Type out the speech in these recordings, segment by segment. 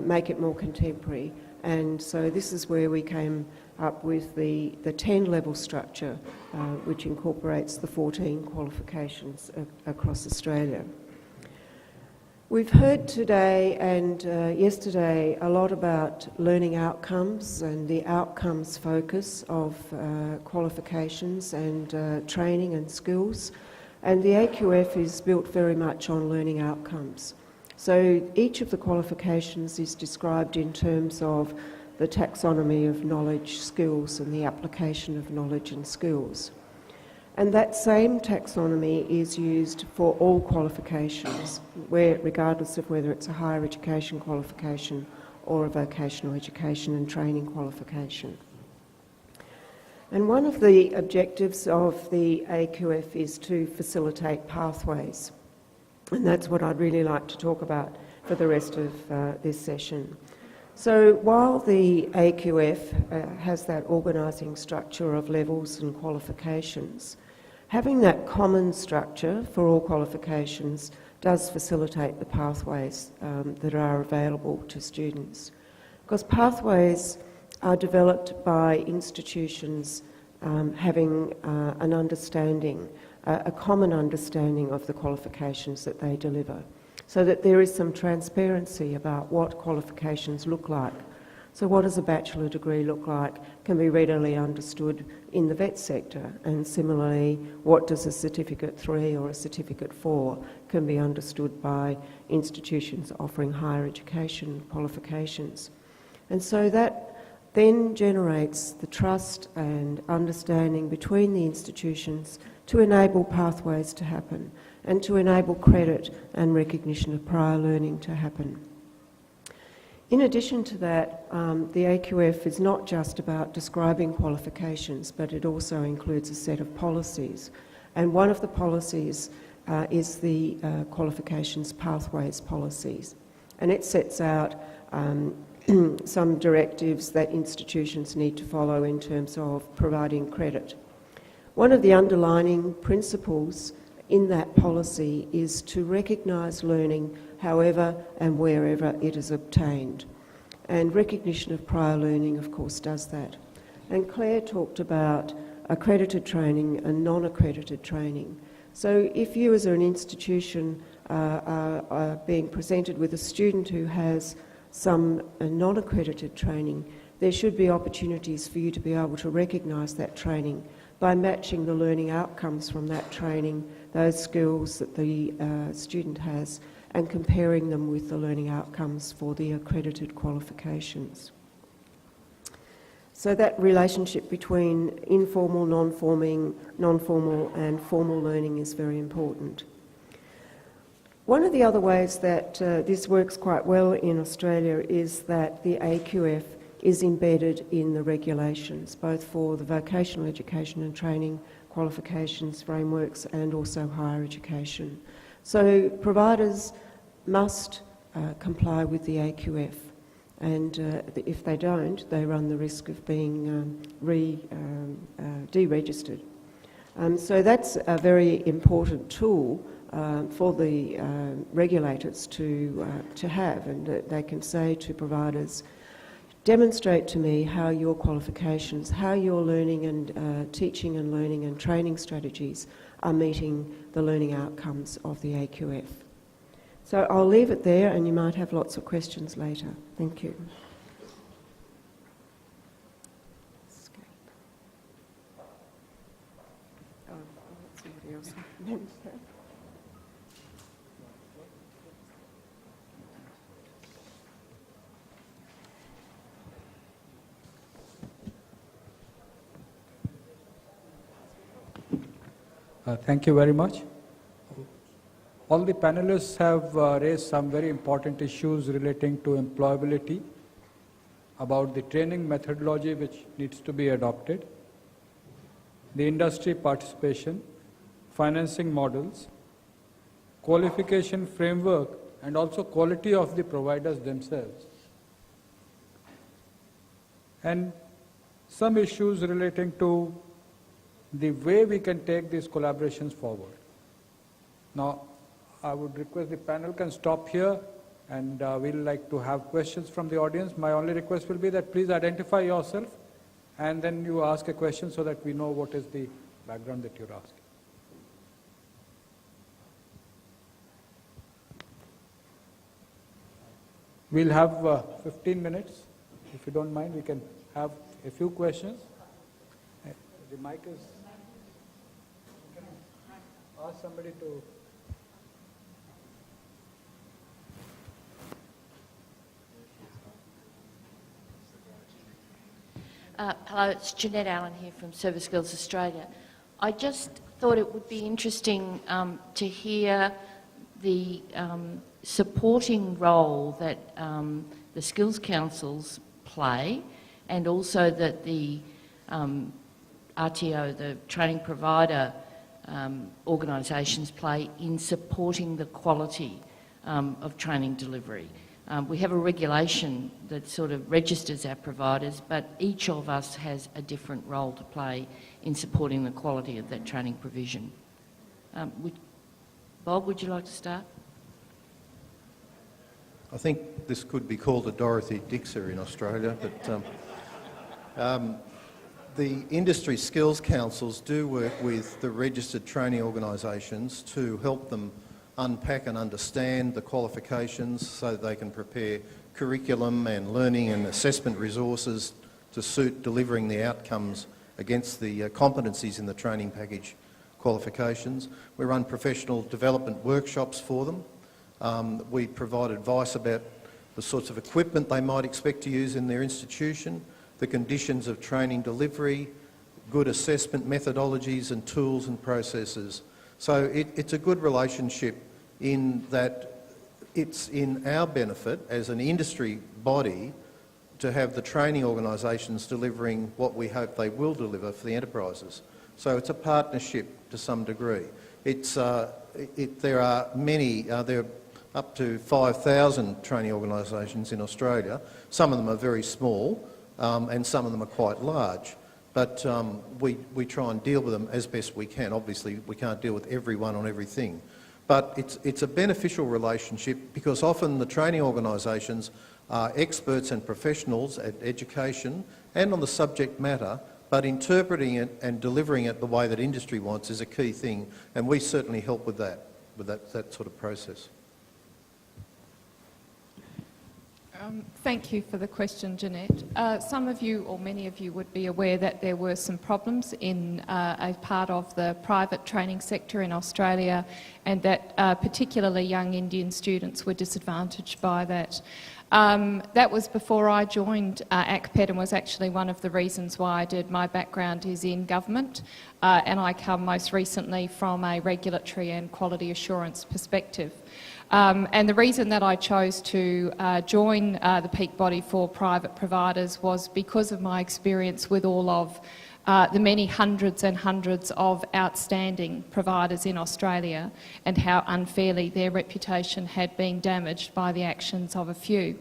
make it more contemporary. And so this is where we came up with the 10-level structure, which incorporates the 14 qualifications across Australia. We've heard today and yesterday a lot about learning outcomes and the outcomes focus of qualifications and training and skills. And the AQF is built very much on learning outcomes. So each of the qualifications is described in terms of the taxonomy of knowledge, skills, and the application of knowledge and skills. And that same taxonomy is used for all qualifications, regardless of whether it's a higher education qualification or a vocational education and training qualification. And one of the objectives of the AQF is to facilitate pathways. And that's what I'd really like to talk about for the rest of this session. So while the AQF has that organising structure of levels and qualifications, having that common structure for all qualifications does facilitate the pathways that are available to students. Because pathways are developed by institutions having an understanding, a common understanding of the qualifications that they deliver, so that there is some transparency about what qualifications look like. So what does a bachelor degree look like can be readily understood in the vet sector, and similarly what does a Certificate 3 or a Certificate 4 can be understood by institutions offering higher education qualifications. And so that then generates the trust and understanding between the institutions to enable pathways to happen and to enable credit and recognition of prior learning to happen. In addition to that, the AQF is not just about describing qualifications, but it also includes a set of policies. And one of the policies is the qualifications pathways policies. And it sets out some directives that institutions need to follow in terms of providing credit. One of the underlining principles in that policy is to recognise learning however and wherever it is obtained. And recognition of prior learning, of course, does that. And Claire talked about accredited training and non-accredited training. So if you as an institution are being presented with a student who has some non-accredited training, there should be opportunities for you to be able to recognise that training by matching the learning outcomes from that training, those skills that the student has, and comparing them with the learning outcomes for the accredited qualifications. So that relationship between informal, non-formal and formal learning is very important. One of the other ways that this works quite well in Australia is that the AQF is embedded in the regulations, both for the vocational education and training qualifications frameworks and also higher education. So providers must comply with the AQF, and if they don't, they run the risk of being deregistered. So that's a very important tool for the regulators to have, and they can say to providers, demonstrate to me how your qualifications, how your learning and teaching and learning and training strategies are meeting the learning outcomes of the AQF. So I'll leave it there, and you might have lots of questions later. Thank you. Oh, somebody else. Thank you very much. All the panelists have raised some very important issues relating to employability, about the training methodology which needs to be adopted, the industry participation, financing models, qualification framework, and also quality of the providers themselves. And some issues relating to the way we can take these collaborations forward. Now, I would request the panel can stop here and we'll like to have questions from the audience. My only request will be that please identify yourself and then you ask a question so that we know what is the background that you're asking. We'll have 15 minutes. If you don't mind, we can have a few questions. The mic is... Can I ask somebody to... Hello, it's Jeanette Allen here from Service Skills Australia. I just thought it would be interesting to hear the supporting role that the skills councils play, and also that the RTO, the training provider organisations, play in supporting the quality of training delivery. We have a regulation that sort of registers our providers, but each of us has a different role to play in supporting the quality of that training provision. Bob, would you like to start? I think this could be called a Dorothy Dixer in Australia, but the industry skills councils do work with the registered training organisations to help them unpack and understand the qualifications so that they can prepare curriculum and learning and assessment resources to suit delivering the outcomes against the competencies in the training package qualifications. We run professional development workshops for them. We provide advice about the sorts of equipment they might expect to use in their institution, the conditions of training delivery, good assessment methodologies and tools and processes. So it's a good relationship in that it's in our benefit as an industry body to have the training organisations delivering what we hope they will deliver for the enterprises. So it's a partnership to some degree. There are many, there are up to 5,000 training organisations in Australia. Some of them are very small and some of them are quite large. But we try and deal with them as best we can. Obviously, we can't deal with everyone on everything. But it's a beneficial relationship because often the training organisations are experts and professionals at education and on the subject matter, but interpreting it and delivering it the way that industry wants is a key thing, and we certainly help with that sort of process. Thank you for the question, Jeanette. Some of you, or many of you, would be aware that there were some problems in a part of the private training sector in Australia, and that particularly young Indian students were disadvantaged by that. That was before I joined ACPET, and was actually one of the reasons why I did. My background is in government, and I come most recently from a regulatory and quality assurance perspective. And the reason that I chose to join the peak body for private providers was because of my experience with all of the many hundreds and hundreds of outstanding providers in Australia, and how unfairly their reputation had been damaged by the actions of a few.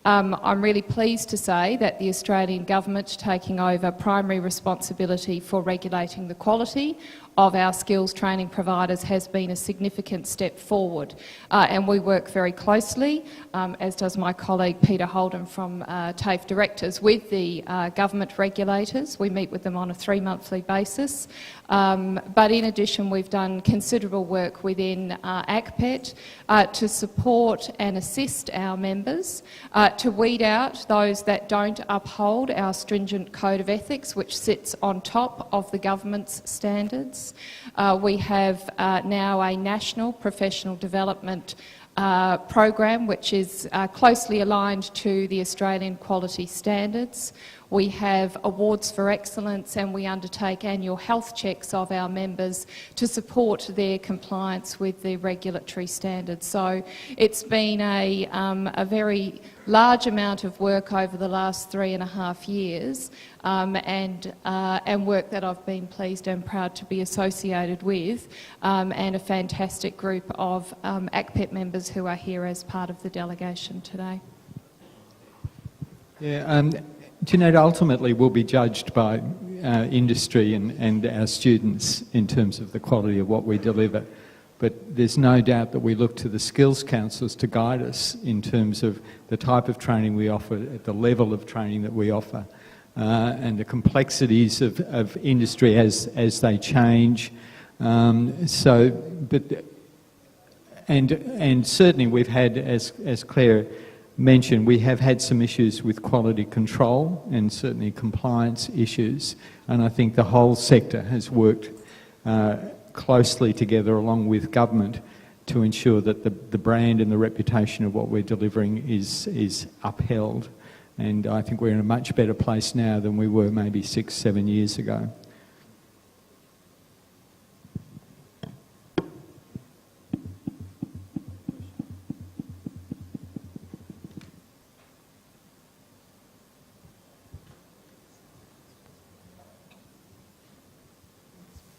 I'm really pleased to say that the Australian government taking over primary responsibility for regulating the quality of our skills training providers has been a significant step forward, and we work very closely, as does my colleague Peter Holden from TAFE Directors, with the government regulators. We meet with them on a 3-monthly basis, but in addition we've done considerable work within ACPET to support and assist our members to weed out those that don't uphold our stringent code of ethics, which sits on top of the government's standards. We have now a national professional development program which is closely aligned to the Australian quality standards. We have awards for excellence, and we undertake annual health checks of our members to support their compliance with the regulatory standards. So it's been a very large amount of work over the last 3.5 years, and work that I've been pleased and proud to be associated with, and a fantastic group of ACPET members who are here as part of the delegation today. Yeah, Jeanette, ultimately we'll be judged by industry and our students in terms of the quality of what we deliver. But there's no doubt that we look to the skills counsellors to guide us in terms of the type of training we offer, at the level of training that we offer, and the complexities of industry as they change. And certainly we've had, as Claire mentioned, we have had some issues with quality control and certainly compliance issues, and I think the whole sector has worked closely together along with government to ensure that the brand and the reputation of what we're delivering is upheld, and I think we're in a much better place now than we were maybe 6-7 years ago.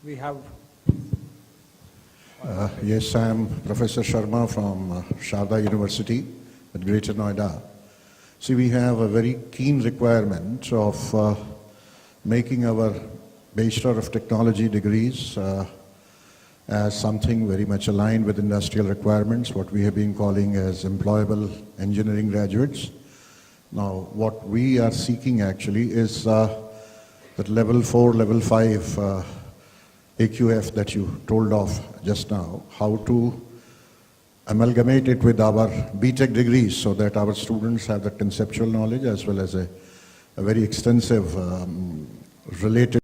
We have... Yes, I'm Professor Sharma from Sharda University at Greater Noida. See, we have a very keen requirement of making our Bachelor of Technology degrees as something very much aligned with industrial requirements, what we have been calling as employable engineering graduates. Now, what we are seeking actually is that level 4, level 5 AQF that you told of just now, how to amalgamate it with our BTech degrees so that our students have the conceptual knowledge as well as a very extensive related